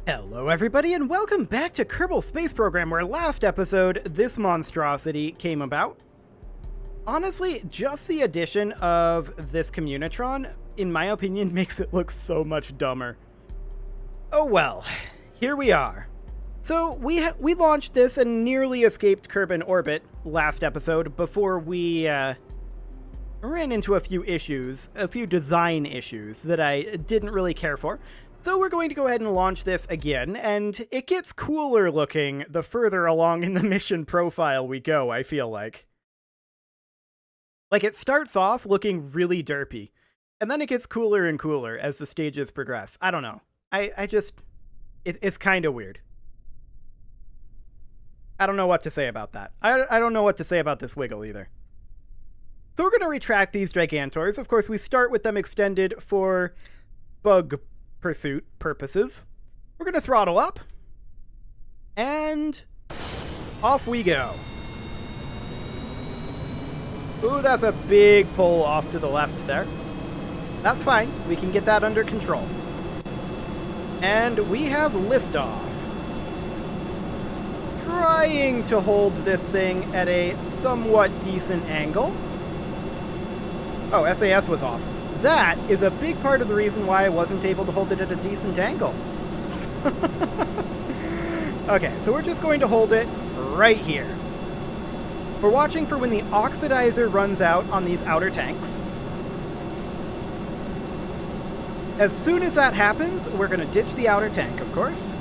Hello everybody and welcome back to Kerbal Space Program, where last episode this monstrosity came about. Honestly, just the addition of this Communitron, in my opinion, makes it look so much dumber. Oh well, here we are. So we launched this and nearly escaped Kerbal orbit last episode before we ran into a few design issues that I didn't really care for. So we're going to go ahead and launch this again, and it gets cooler looking the further along in the mission profile we go, I feel like. Like, it starts off looking really derpy, and then it gets cooler and cooler as the stages progress. I don't know. It's kind of weird. I don't know what to say about that. I don't know what to say about this wiggle either. So we're going to retract these Gigantors. Of course, we start with them extended for bug pursuit purposes. We're going to throttle up, and off we go. Ooh, that's a big pull off to the left there. That's fine. We can get that under control. And we have liftoff. Trying to hold this thing at a somewhat decent angle. Oh, SAS was off. That is a big part of the reason why I wasn't able to hold it at a decent angle. Okay, so we're just going to hold it right here. We're watching for when the oxidizer runs out on these outer tanks. As soon as that happens, we're going to ditch the outer tank, of course.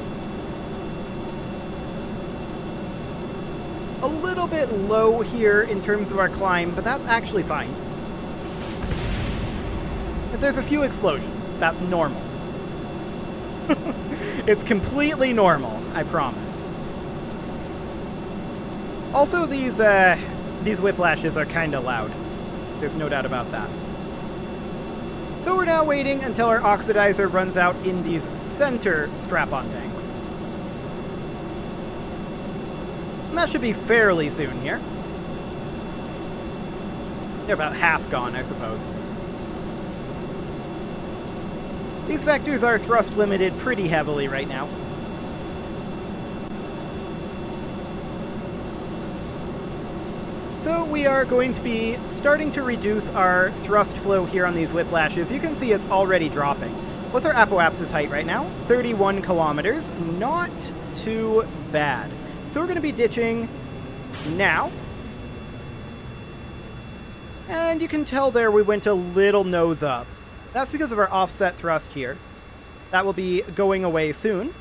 A little bit low here in terms of our climb, but that's actually fine. If there's a few explosions, that's normal. It's completely normal, I promise. Also, these whiplashes are kind of loud. There's no doubt about that. So we're now waiting until our oxidizer runs out in these center strap-on tanks. And that should be fairly soon here. They're about half gone, I suppose. These vectors are thrust limited pretty heavily right now. So we are going to be starting to reduce our thrust flow here on these whiplashes. You can see it's already dropping. What's our apoapsis height right now? 31 kilometers. Not too bad. So we're going to be ditching now. And you can tell there we went a little nose up. That's because of our offset thrust here. That will be going away soon.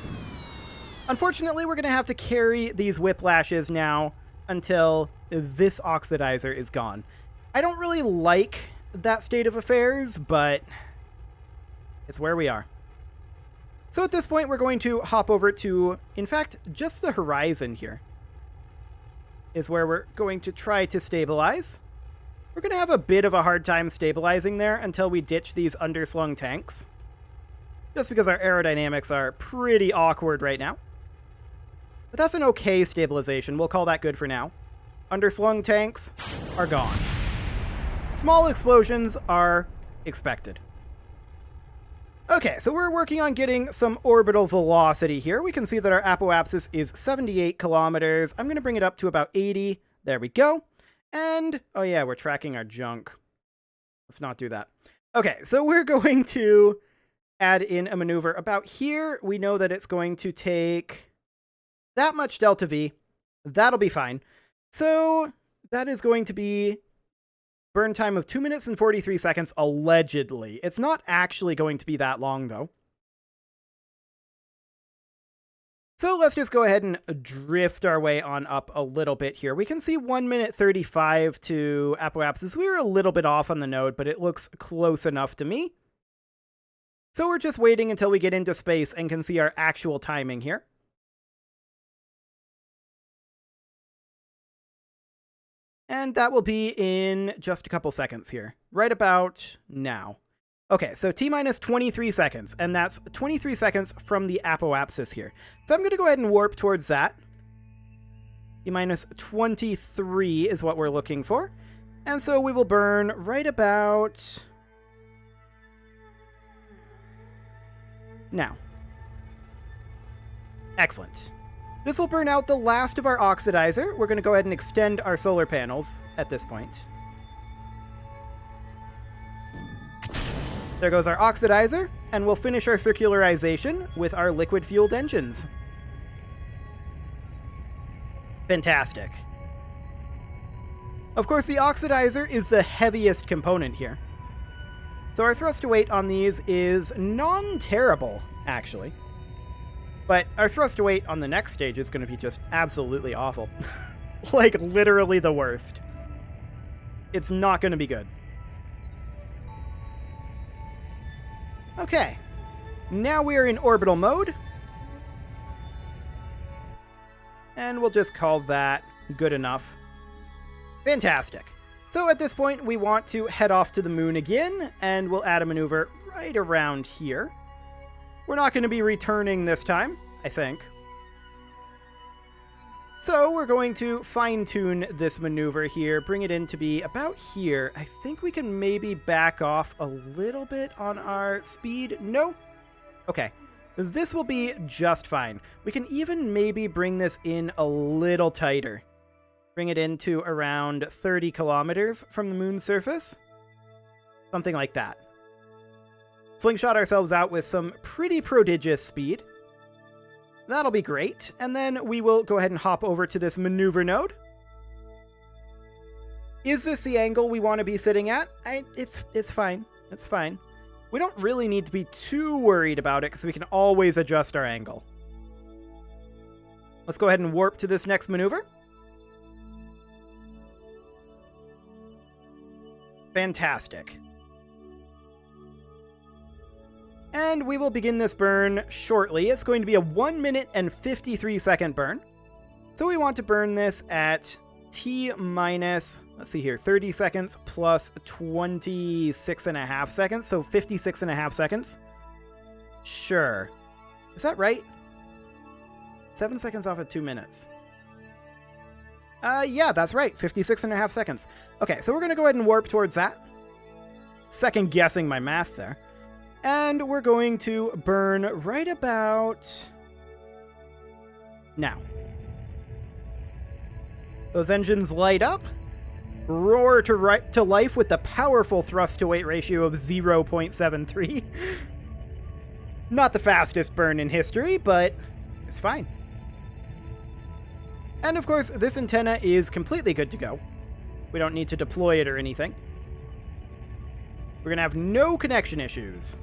Unfortunately, we're going to have to carry these whiplashes now until this oxidizer is gone. I don't really like that state of affairs, but it's where we are. So at this point, we're going to hop over to, in fact, just the horizon here is where we're going to try to stabilize. We're going to have a bit of a hard time stabilizing there until we ditch these underslung tanks. Just because our aerodynamics are pretty awkward right now. But that's an okay stabilization. We'll call that good for now. Underslung tanks are gone. Small explosions are expected. Okay, so we're working on getting some orbital velocity here. We can see that our apoapsis is 78 kilometers. I'm going to bring it up to about 80. There we go. And, oh yeah, we're tracking our junk. Let's not do that. Okay, so we're going to add in a maneuver about here. We know that it's going to take that much delta V. That'll be fine. So that is going to be burn time of 2 minutes and 43 seconds, allegedly. It's not actually going to be that long, though. So let's just go ahead and drift our way on up a little bit here. We can see 1 minute 35 to apoapsis. We were a little bit off on the node, but it looks close enough to me. So we're just waiting until we get into space and can see our actual timing here. And that will be in just a couple seconds here. Right about now. Okay, so T-minus 23 seconds, and that's 23 seconds from the apoapsis here. So I'm going to go ahead and warp towards that. T-minus 23 is what we're looking for. And so we will burn right about now. Excellent. This will burn out the last of our oxidizer. We're going to go ahead and extend our solar panels at this point. There goes our oxidizer, and we'll finish our circularization with our liquid-fueled engines. Fantastic. Of course, the oxidizer is the heaviest component here. So our thrust to weight on these is non-terrible, actually. But our thrust to weight on the next stage is going to be just absolutely awful. Like, literally the worst. It's not going to be good. Okay. Now we are in orbital mode. And we'll just call that good enough. Fantastic. So at this point, we want to head off to the moon again, and we'll add a maneuver right around here. We're not going to be returning this time, I think. So we're going to fine-tune this maneuver here, bring it in to be about here. I think we can maybe back off a little bit on our speed. No? Okay. This will be just fine. We can even maybe bring this in a little tighter. Bring it into around 30 kilometers from the moon's surface. Something like that. Slingshot ourselves out with some pretty prodigious speed. That'll be great. And then we will go ahead and hop over to this maneuver node. Is this the angle we want to be sitting at? It's fine. It's fine. We don't really need to be too worried about it because we can always adjust our angle. Let's go ahead and warp to this next maneuver. Fantastic. And we will begin this burn shortly. It's going to be a 1 minute and 53 second burn. So we want to burn this at T minus, let's see here, 30 seconds plus 26.5 seconds. So 56.5 seconds. Sure. Is that right? 7 seconds off of 2 minutes. Yeah, that's right. 56.5 seconds. Okay, so we're going to go ahead and warp towards that. Second guessing my math there. And we're going to burn right about now. Those engines light up, roar to life with the powerful thrust-to-weight ratio of 0.73. Not the fastest burn in history, but it's fine. And of course, this antenna is completely good to go. We don't need to deploy it or anything. We're going to have no connection issues.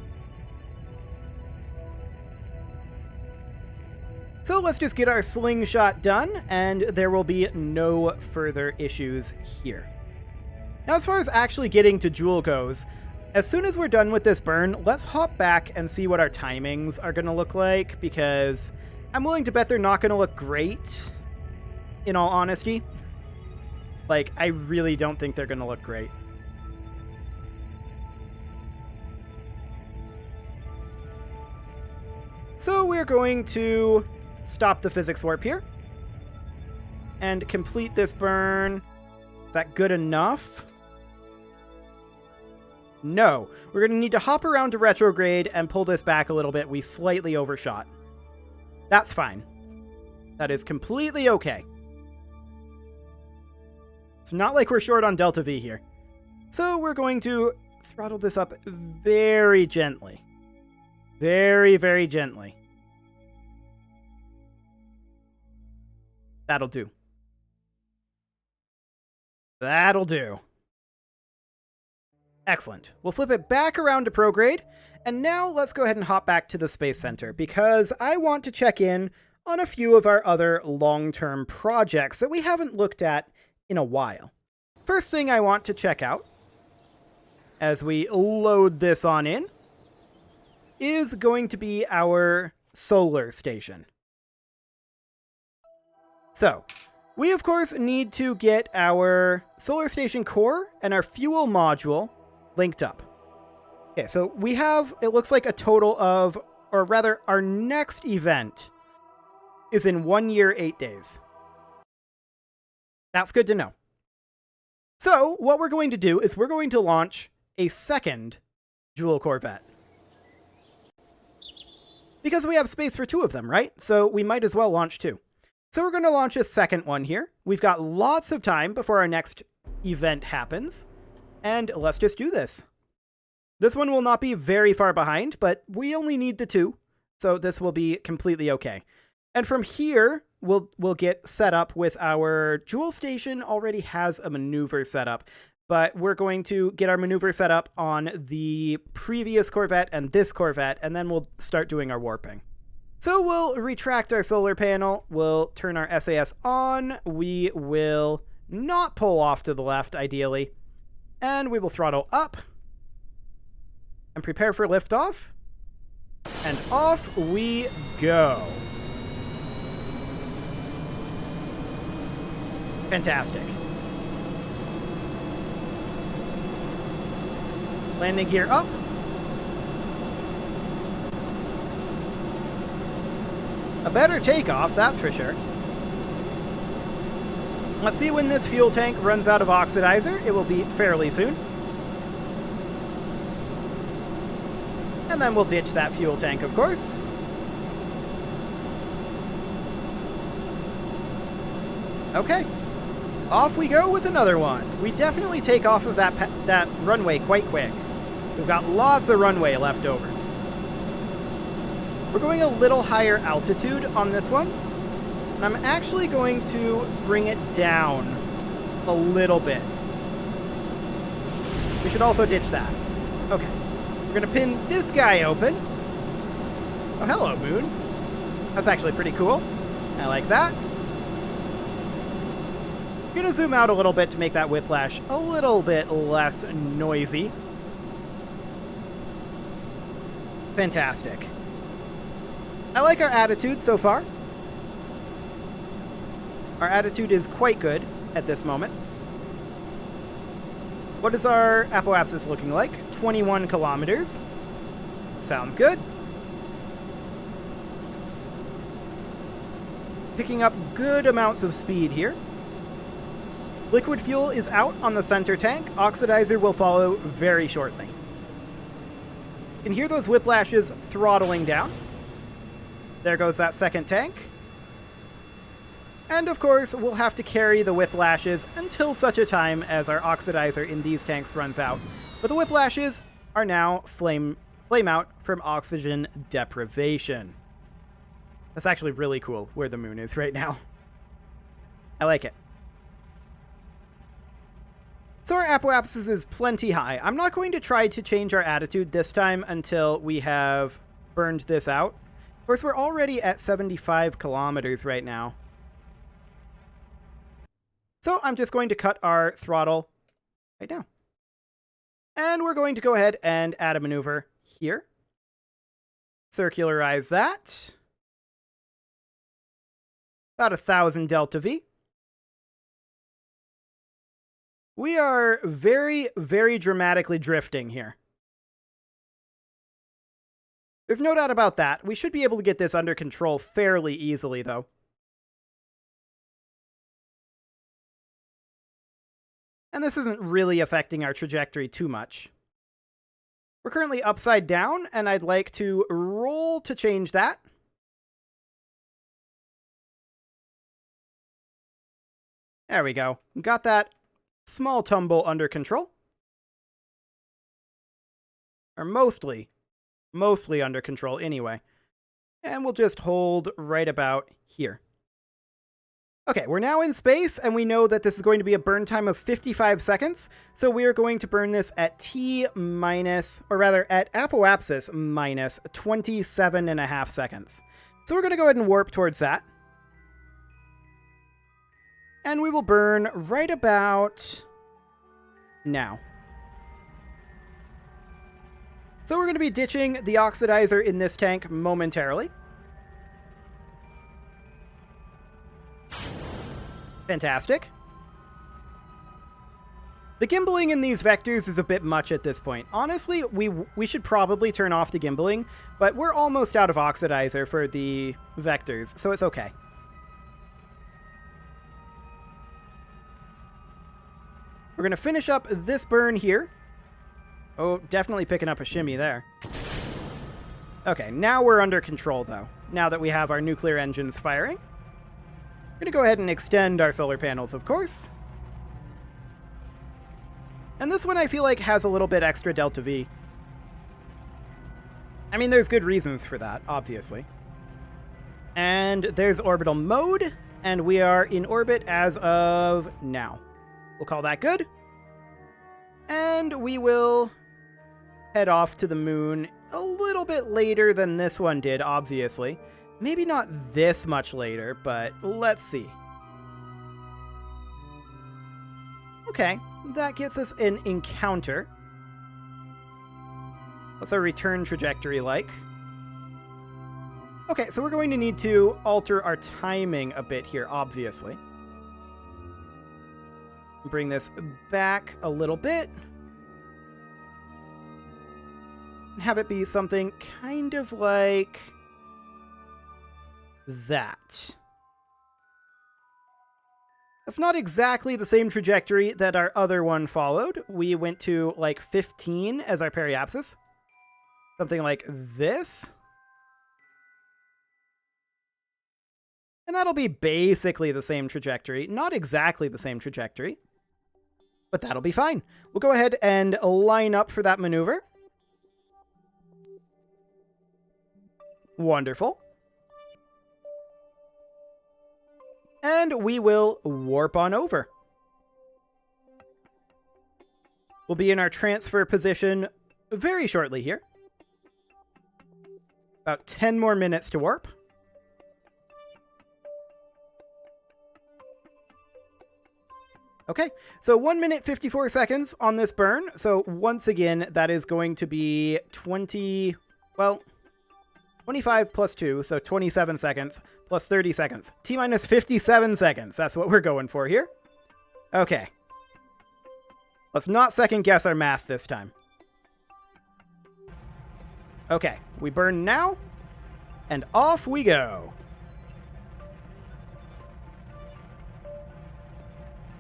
So let's just get our slingshot done, and there will be no further issues here. Now, as far as actually getting to Jool goes, as soon as we're done with this burn, let's hop back and see what our timings are going to look like, because I'm willing to bet they're not going to look great, in all honesty. Like, I really don't think they're going to look great. So we're going to stop the physics warp here and complete this burn. Is that good enough? No. We're going to need to hop around to retrograde and pull this back a little bit. We slightly overshot. That's fine. That is completely okay. It's not like we're short on Delta V here. So we're going to throttle this up very gently. Very, very gently. That'll do. That'll do. Excellent. We'll flip it back around to prograde. And now let's go ahead and hop back to the Space Center, because I want to check in on a few of our other long-term projects that we haven't looked at in a while. First thing I want to check out, as we load this on in, is going to be our solar station. So, we of course need to get our solar station core and our fuel module linked up. Okay, so we have, it looks like a total of, or rather, our next event is in 1 year, 8 days. That's good to know. So, what we're going to do is we're going to launch a second Jool corvette. because we have space for 2 of them, right? So we might as well launch 2. So we're going to launch a second one here. We've got lots of time before our next event happens. And let's just do this. This one will not be very far behind, but we only need the 2. So this will be completely okay. And from here, we'll get set up with our Jool station already has a maneuver set up. But we're going to get our maneuver set up on the previous corvette and this corvette, and then we'll start doing our warping. So we'll retract our solar panel, we'll turn our SAS on, we will not pull off to the left, ideally, and we will throttle up, and prepare for liftoff, and off we go. Fantastic. Landing gear up. A better takeoff, that's for sure. Let's see when this fuel tank runs out of oxidizer. It will be fairly soon. And then we'll ditch that fuel tank, of course. Okay. Off we go with another one. We definitely take off of that runway quite quick. We've got lots of runway left over. We're going a little higher altitude on this one. And I'm actually going to bring it down a little bit. We should also ditch that. Okay. We're going to pin this guy open. Oh, hello, Moon. That's actually pretty cool. I like that. I'm going to zoom out a little bit to make that whiplash a little bit less noisy. Fantastic. I like our attitude so far. Our attitude is quite good at this moment. What is our apoapsis looking like? 21 kilometers. Sounds good. Picking up good amounts of speed here. Liquid fuel is out on the center tank. Oxidizer will follow very shortly. You can hear those whiplashes throttling down. There goes that second tank. And of course, we'll have to carry the whiplashes until such a time as our oxidizer in these tanks runs out. But the whiplashes are now flame out from oxygen deprivation. That's actually really cool where the moon is right now. I like it. So our apoapsis is plenty high. I'm not going to try to change our attitude this time until we have burned this out. Of course, we're already at 75 kilometers right now. So I'm just going to cut our throttle right now. And we're going to go ahead and add a maneuver here. Circularize that. About 1,000 delta V. We are very, very dramatically drifting here. There's no doubt about that. We should be able to get this under control fairly easily, though. And this isn't really affecting our trajectory too much. We're currently upside down, and I'd like to roll to change that. There we go. Got that small tumble under control. Or mostly under control anyway. And we'll just hold right about here. Okay, we're now in space, and we know that this is going to be a burn time of 55 seconds. So we are going to burn this at T minus, or rather at apoapsis minus 27.5 seconds. So we're going to go ahead and warp towards that. And we will burn right about now. So we're going to be ditching the oxidizer in this tank momentarily. Fantastic. The gimbaling in these vectors is a bit much at this point. Honestly, we should probably turn off the gimbaling, but we're almost out of oxidizer for the vectors, so it's okay. We're going to finish up this burn here. Oh, definitely picking up a shimmy there. Okay, now we're under control, though. Now that we have our nuclear engines firing. We're going to go ahead and extend our solar panels, of course. And this one I feel like has a little bit extra delta V. I mean, there's good reasons for that, obviously. And there's orbital mode, and we are in orbit as of now. We'll call that good. And we will head off to the moon a little bit later than this one did, obviously. Maybe not this much later, but let's see. Okay, that gets us an encounter. What's our return trajectory like? Okay, so we're going to need to alter our timing a bit here, obviously. Bring this back a little bit. And have it be something kind of like that. That's not exactly the same trajectory that our other one followed. We went to like 15 as our periapsis. Something like this. And that'll be basically the same trajectory. Not exactly the same trajectory. But that'll be fine. We'll go ahead and line up for that maneuver. Wonderful. And we will warp on over. We'll be in our transfer position very shortly here. About 10 more minutes to warp. Okay, so 1 minute 54 seconds on this burn. So once again, that is going to be 25 plus 2, so 27 seconds, plus 30 seconds. T-minus 57 seconds. That's what we're going for here. Okay. Let's not second guess our math this time. Okay, we burn now, and off we go.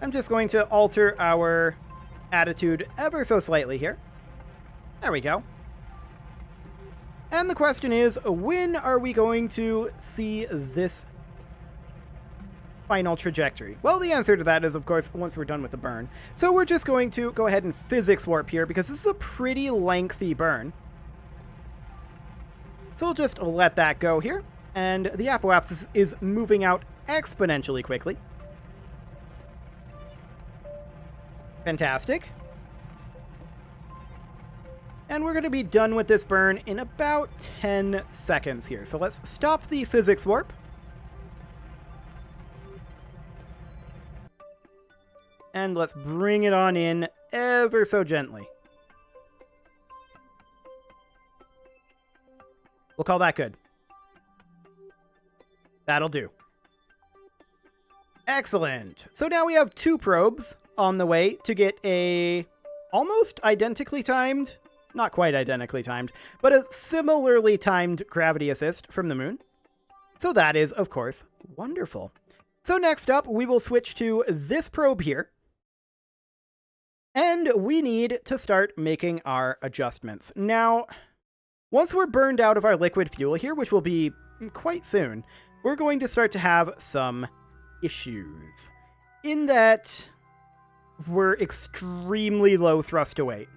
I'm just going to alter our attitude ever so slightly here. There we go. And the question is, when are we going to see this final trajectory? Well, the answer to that is, of course, once we're done with the burn. So we're just going to go ahead and physics warp here, because this is a pretty lengthy burn. So we'll just let that go here. And the apoapsis is moving out exponentially quickly. Fantastic. And we're going to be done with this burn in about 10 seconds here. So let's stop the physics warp. And let's bring it on in ever so gently. We'll call that good. That'll do. Excellent. So now we have 2 probes on the way to get a almost identically timed, not quite identically timed, but a similarly timed gravity assist from the moon. So that is, of course, wonderful. So next up, we will switch to this probe here. And we need to start making our adjustments. Now, once we're burned out of our liquid fuel here, which will be quite soon, we're going to start to have some issues. In that we're extremely low thrust to weight.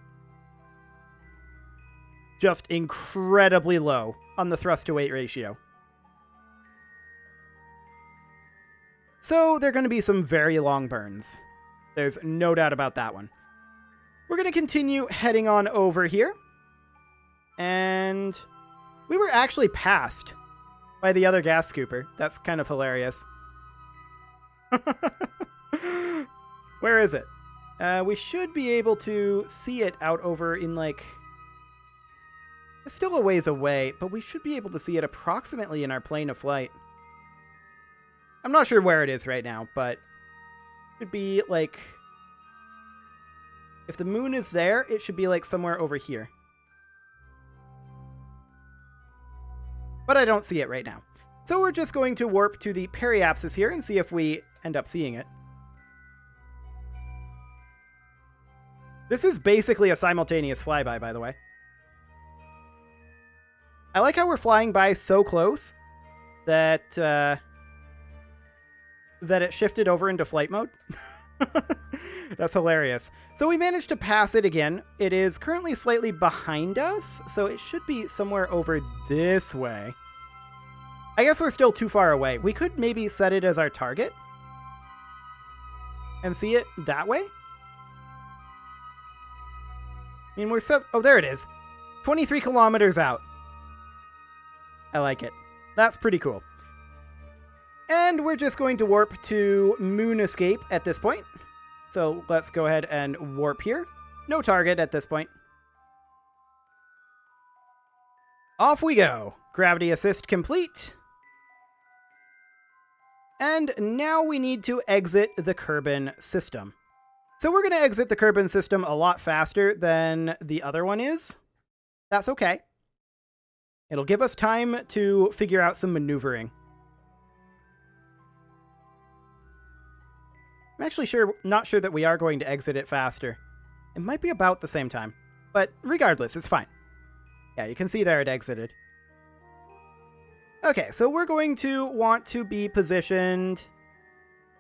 Just incredibly low on the thrust to weight ratio. So there are going to be some very long burns. There's no doubt about that one. We're going to continue heading on over here. And we were actually passed by the other gas scooper. That's kind of hilarious. Where is it? We should be able to see it out over in, like... It's still a ways away, but we should be able to see it approximately in our plane of flight. I'm not sure where it is right now, but it should be, like... If the moon is there, it should be, like, somewhere over here. But I don't see it right now. So we're just going to warp to the periapsis here and see if we end up seeing it. This is basically a simultaneous flyby, by the way. I like how we're flying by so close that that it shifted over into flight mode. That's hilarious. So we managed to pass it again. It is currently slightly behind us, so it should be somewhere over this way. I guess we're still too far away. We could maybe set it as our target and see it that way. I mean, we're so... Oh, there it is. 23 kilometers out. I like it. That's pretty cool. And we're just going to warp to Moon Escape at this point. So let's go ahead and warp here. No target at this point. Off we go. Gravity assist complete. And now we need to exit the Kerbal system. So we're going to exit the Kerbal system a lot faster than the other one is. That's okay. It'll give us time to figure out some maneuvering. I'm actually not sure that we are going to exit it faster. It might be about the same time, but regardless, it's fine. Yeah, you can see there it exited. Okay, so we're going to want to be positioned...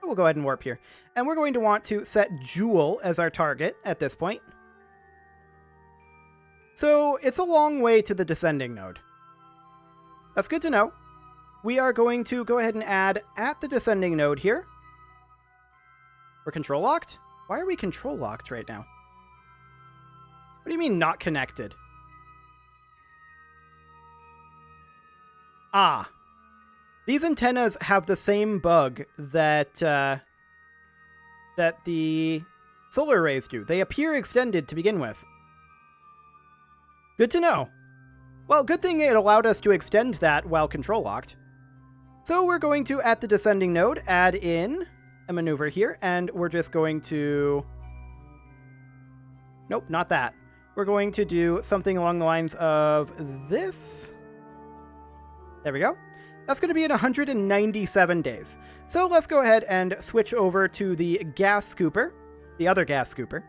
We'll go ahead and warp here. And we're going to want to set Jool as our target at this point. So it's a long way to the descending node. That's good to know. We are going to go ahead and add at the descending node here. We're control locked? Why are we control locked right now? What do you mean not connected? Ah. These antennas have the same bug that that the solar arrays do. They appear extended to begin with. Good to know. Well, good thing it allowed us to extend that while control locked. So we're going to, at the descending node, add in a maneuver here, and we're just going to... Nope, not that. We're going to do something along the lines of this. There we go. That's going to be in 197 days. So let's go ahead and switch over to the gas scooper, the other gas scooper,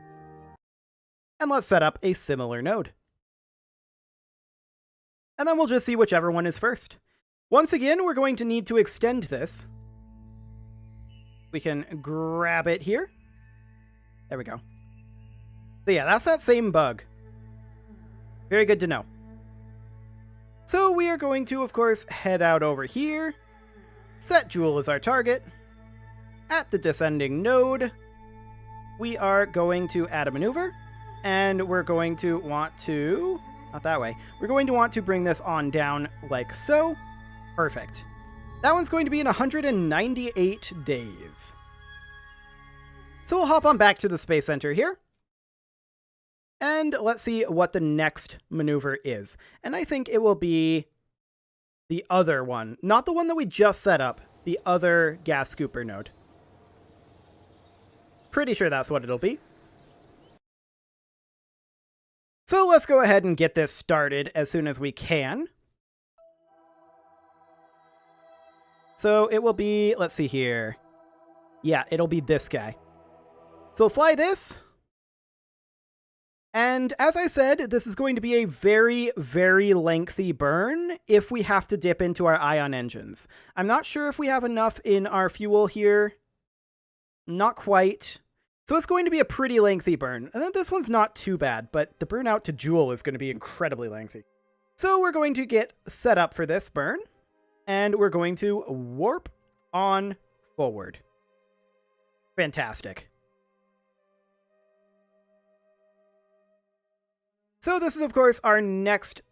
and let's set up a similar node. And then we'll just see whichever one is first. Once again, we're going to need to extend this. We can grab it here. There we go. So yeah, that's that same bug. Very good to know. So we are going to, of course, head out over here, set Jool as our target. At the descending node, we are going to add a maneuver, and we're going to want to... Not that way. We're going to want to bring this on down like so. Perfect. That one's going to be in 198 days. So we'll hop on back to the Space Center here. And let's see what the next maneuver is. And I think it will be the other one. Not the one that we just set up. The other gas scooper node. Pretty sure that's what it'll be. So let's go ahead and get this started as soon as we can. So it will be, let's see here. Yeah, it'll be this guy. So fly this. And as I said, this is going to be a very, very lengthy burn if we have to dip into our ion engines. I'm not sure if we have enough in our fuel here. Not quite. So it's going to be a pretty lengthy burn. And then this one's not too bad, but the burn out to Jool is going to be incredibly lengthy. So we're going to get set up for this burn. And we're going to warp on forward. Fantastic. So this is, of course, our next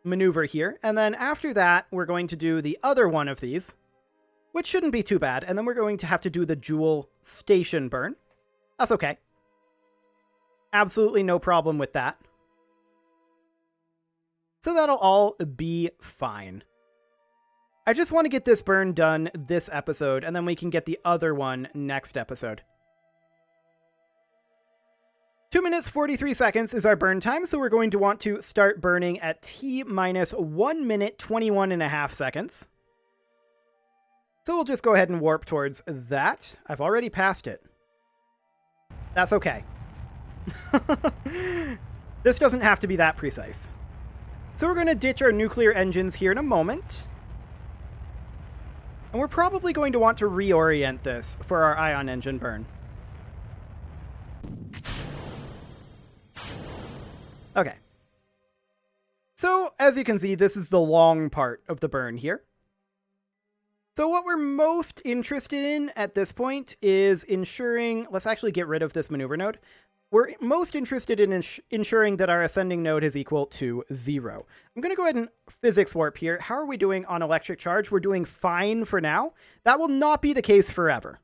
maneuver here. And then after that, we're going to do the other one of these, which shouldn't be too bad. And then we're going to have to do the Jool station burn. That's okay. Absolutely no problem with that. So that'll all be fine. I just want to get this burn done this episode, and then we can get the other one next episode. 2 minutes 43 seconds is our burn time, so we're going to want to start burning at T minus 1 minute 21.5 seconds. So we'll just go ahead and warp towards that. I've already passed it. That's okay. This doesn't have to be that precise. So we're going to ditch our nuclear engines here in a moment. And we're probably going to want to reorient this for our ion engine burn. Okay. So, as you can see, this is the long part of the burn here. So what we're most interested in at this point is ensuring... Let's actually get rid of this maneuver node. We're most interested in ensuring that our ascending node is equal to 0. I'm going to go ahead and physics warp here. How are we doing on electric charge? We're doing fine for now. That will not be the case forever.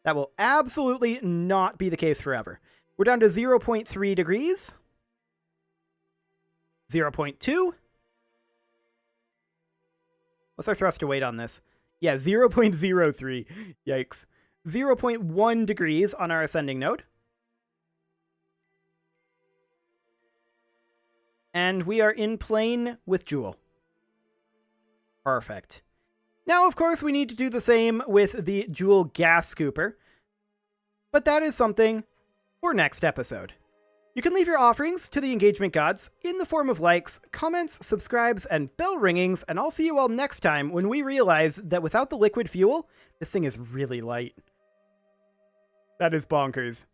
That will absolutely not be the case forever. We're down to 0.3 degrees. 0.2. What's our thrust to weight on this? Yeah, 0.03. Yikes. 0.1 degrees on our ascending node. And we are in plane with Jool. Perfect. Now, of course, we need to do the same with the Jool gas scooper. But that is something for next episode. You can leave your offerings to the engagement gods in the form of likes, comments, subscribes, and bell ringings, and I'll see you all next time when we realize that without the liquid fuel, this thing is really light. That is bonkers.